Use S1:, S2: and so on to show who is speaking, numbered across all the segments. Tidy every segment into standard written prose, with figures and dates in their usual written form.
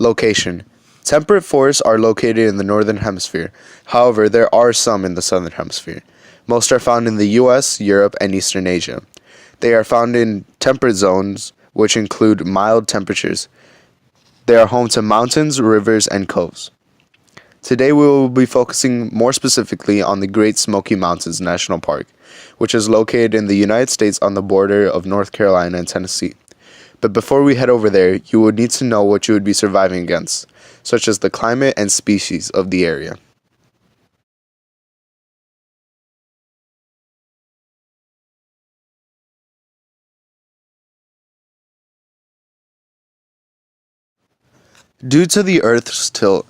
S1: Location. Temperate forests are located in the northern hemisphere. However, there are some in the southern hemisphere. Most are found in the US, Europe, and Eastern Asia. They are found in temperate zones, which include mild temperatures. They are home to mountains, rivers, and coves. Today we will be focusing more specifically on the Great Smoky Mountains National Park, which is located in the United States on the border of North Carolina and Tennessee. But before we head over there, you would need to know what you would be surviving against, such as the climate and species of the area. Due to the Earth's tilt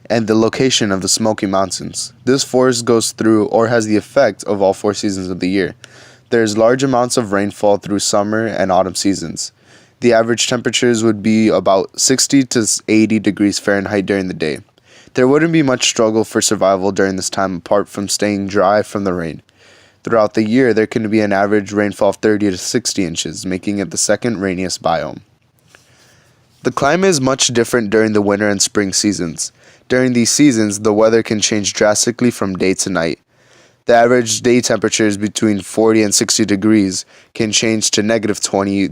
S1: and the location of the Smoky Mountains, this forest goes through or has the effect of all 4 seasons of the year. There is large amounts of rainfall through summer and autumn seasons. The average temperatures would be about 60 to 80 degrees Fahrenheit during the day. There wouldn't be much struggle for survival during this time apart from staying dry from the rain. Throughout the year, there can be an average rainfall of 30 to 60 inches, making it the second rainiest biome. The climate is much different during the winter and spring seasons. During these seasons, the weather can change drastically from day to night. The average day temperatures between 40 and 60 degrees can change to negative 20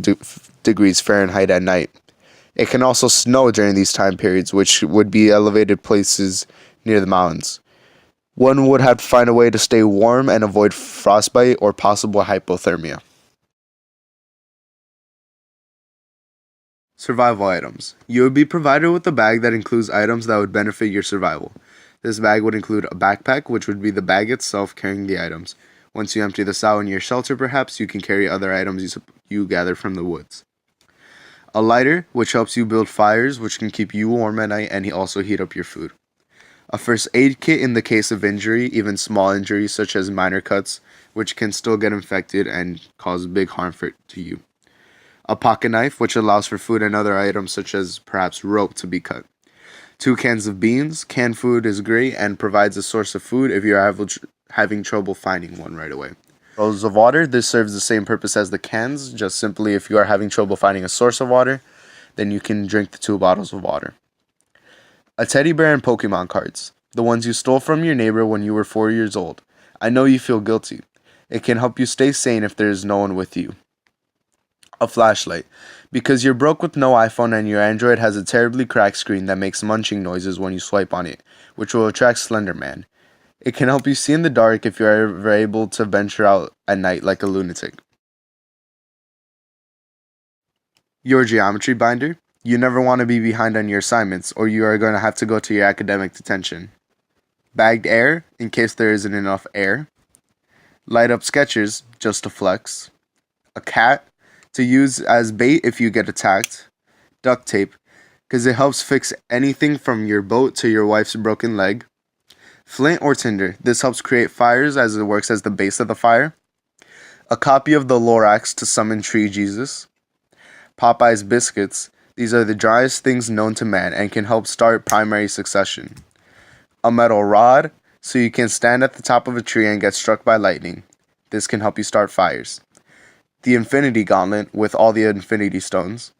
S1: degrees Fahrenheit at night. It can also snow during these time periods, which would be elevated places near the mountains. One would have to find a way to stay warm and avoid frostbite or possible hypothermia. Survival items. You would be provided with a bag that includes items that would benefit your survival. This bag would include a backpack, which would be the bag itself carrying the items. Once you empty this out in your shelter, perhaps, you can carry other items you gather from the woods. A lighter, which helps you build fires, which can keep you warm at night and also heat up your food. A first aid kit in the case of injury, even small injuries such as minor cuts, which can still get infected and cause big harm to you. A pocket knife, which allows for food and other items such as perhaps rope to be cut. 2 cans of beans. Canned food is great and provides a source of food if you're having trouble finding one right away. Bottles of water. This serves the same purpose as the cans, just simply if you are having trouble finding a source of water, then you can drink the 2 bottles of water. A teddy bear and Pokemon cards. The ones you stole from your neighbor when you were 4 years old. I know you feel guilty. It can help you stay sane if there is no one with you. A flashlight. Because you're broke with no iPhone and your Android has a terribly cracked screen that makes munching noises when you swipe on it, which will attract Slender Man. It can help you see in the dark if you're ever able to venture out at night like a lunatic. Your geometry binder. You never want to be behind on your assignments or you are going to have to go to your academic detention. Bagged air, in case there isn't enough air. Light up sketchers, just to flex. A cat, to use as bait if you get attacked. Duct tape, because it helps fix anything from your boat to your wife's broken leg. Flint or tinder, this helps create fires as it works as the base of the fire. A copy of the Lorax to summon Tree Jesus. Popeye's biscuits, these are the driest things known to man and can help start primary succession. A metal rod, so you can stand at the top of a tree and get struck by lightning. This can help you start fires. The Infinity Gauntlet with all the Infinity Stones.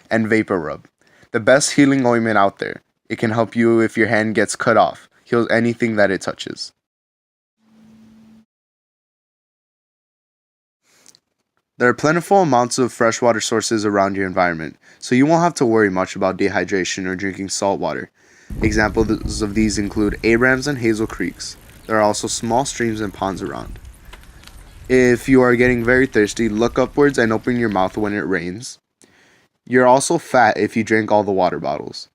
S1: And Vapor Rub, the best healing ointment out there. It can help you if your hand gets cut off. Heals anything that it touches. There are plentiful amounts of freshwater sources around your environment, so you won't have to worry much about dehydration or drinking salt water. Examples of these include Abrams and Hazel Creeks. There are also small streams and ponds around. If you are getting very thirsty, look upwards and open your mouth when it rains. You're also fat if you drink all the water bottles.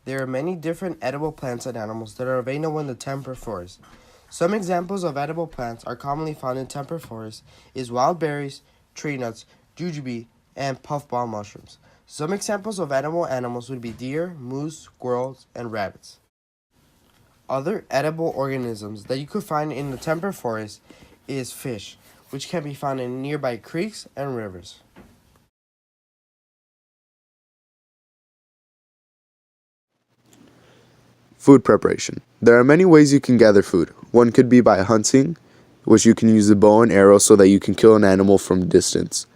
S2: There are many different edible plants and animals that are available in the temperate forest. Some examples of edible plants are commonly found in temperate forests is wild berries, tree nuts, jujube, and puffball mushrooms. Some examples of edible animals would be deer, moose, squirrels, and rabbits. Other edible organisms that you could find in the temperate forest is fish, which can be found in nearby creeks and rivers.
S1: Food preparation. There are many ways you can gather food. One could be by hunting, which you can use a bow and arrow so that you can kill an animal from a distance.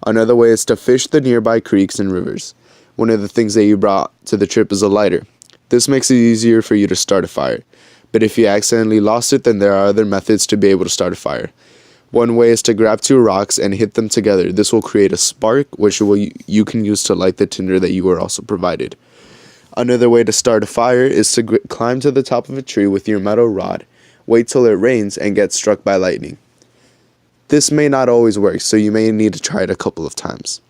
S1: Another way is to fish the nearby creeks and rivers. One of the things that you brought to the trip is a lighter. This makes it easier for you to start a fire. But if you accidentally lost it, then there are other methods to be able to start a fire. One way is to grab two rocks and hit them together. This will create a spark, which you can use to light the tinder that you were also provided. Another way to start a fire is to climb to the top of a tree with your metal rod, wait till it rains, and get struck by lightning. This may not always work, so you may need to try it a couple of times.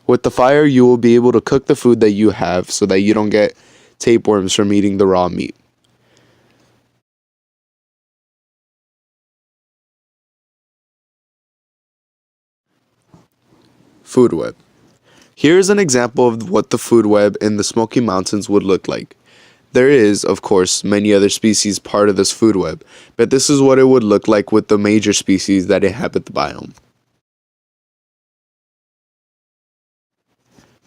S1: With the fire, you will be able to cook the food that you have so that you don't get tapeworms from eating the raw meat. Food web. Here is an example of what the food web in the Smoky Mountains would look like. There is, of course, many other species part of this food web, but this is what it would look like with the major species that inhabit the biome.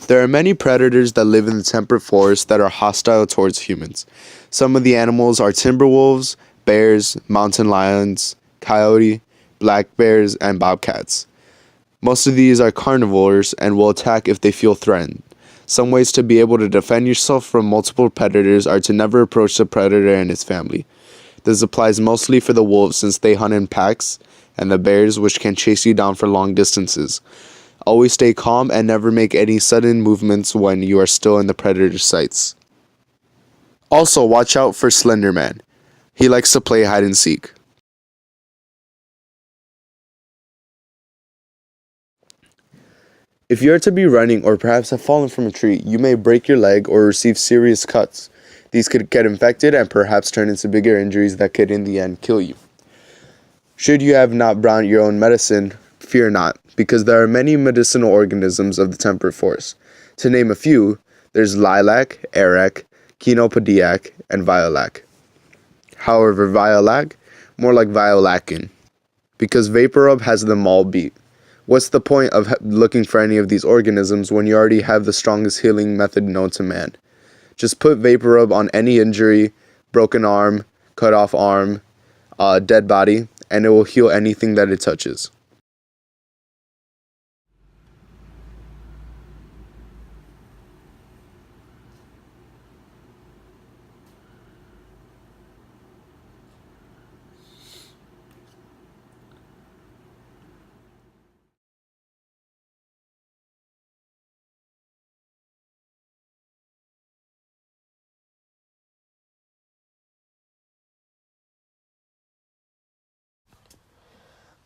S1: There are many predators that live in the temperate forest that are hostile towards humans. Some of the animals are timber wolves, bears, mountain lions, coyote, black bears, and bobcats. Most of these are carnivores and will attack if they feel threatened. Some ways to be able to defend yourself from multiple predators are to never approach the predator and his family. This applies mostly for the wolves since they hunt in packs, and the bears, which can chase you down for long distances. Always stay calm and never make any sudden movements when you are still in the predator's sights. Also, watch out for Slender Man. He likes to play hide and seek. If you are to be running or perhaps have fallen from a tree, you may break your leg or receive serious cuts. These could get infected and perhaps turn into bigger injuries that could in the end kill you. Should you have not brought your own medicine, fear not, because there are many medicinal organisms of the temperate forest. To name a few, there's lilac, arac, chenopodiac, and violac. However, violac, more like violacin, because VapoRub has them all beat. What's the point of looking for any of these organisms when you already have the strongest healing method known to man? Just put VapoRub on any injury, broken arm, cut off arm, dead body, and it will heal anything that it touches.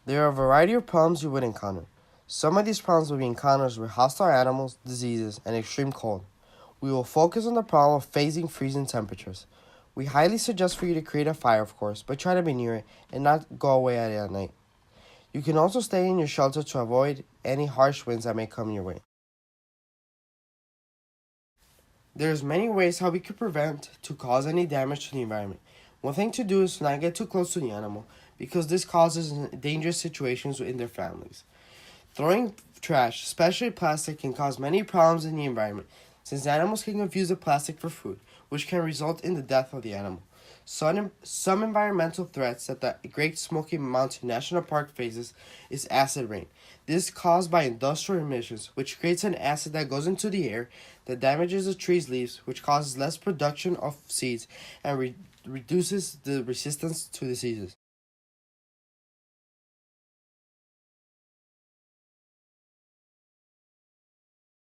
S2: There are a variety of problems you would encounter. Some of these problems will be encounters with hostile animals, diseases, and extreme cold. We will focus on the problem of facing freezing temperatures. We highly suggest for you to create a fire, of course, but try to be near it and not go away at it at night. You can also stay in your shelter to avoid any harsh winds that may come your way. There's many ways how we could prevent to cause any damage to the environment. One thing to do is to not get too close to the animal because this causes dangerous situations within their families. Throwing trash, especially plastic, can cause many problems in the environment since animals can confuse the plastic for food, which can result in the death of the animal. Some environmental threats that the Great Smoky Mountain National Park faces is acid rain. This is caused by industrial emissions, which creates an acid that goes into the air that damages the tree's leaves, which causes less production of seeds and reduces the resistance to diseases.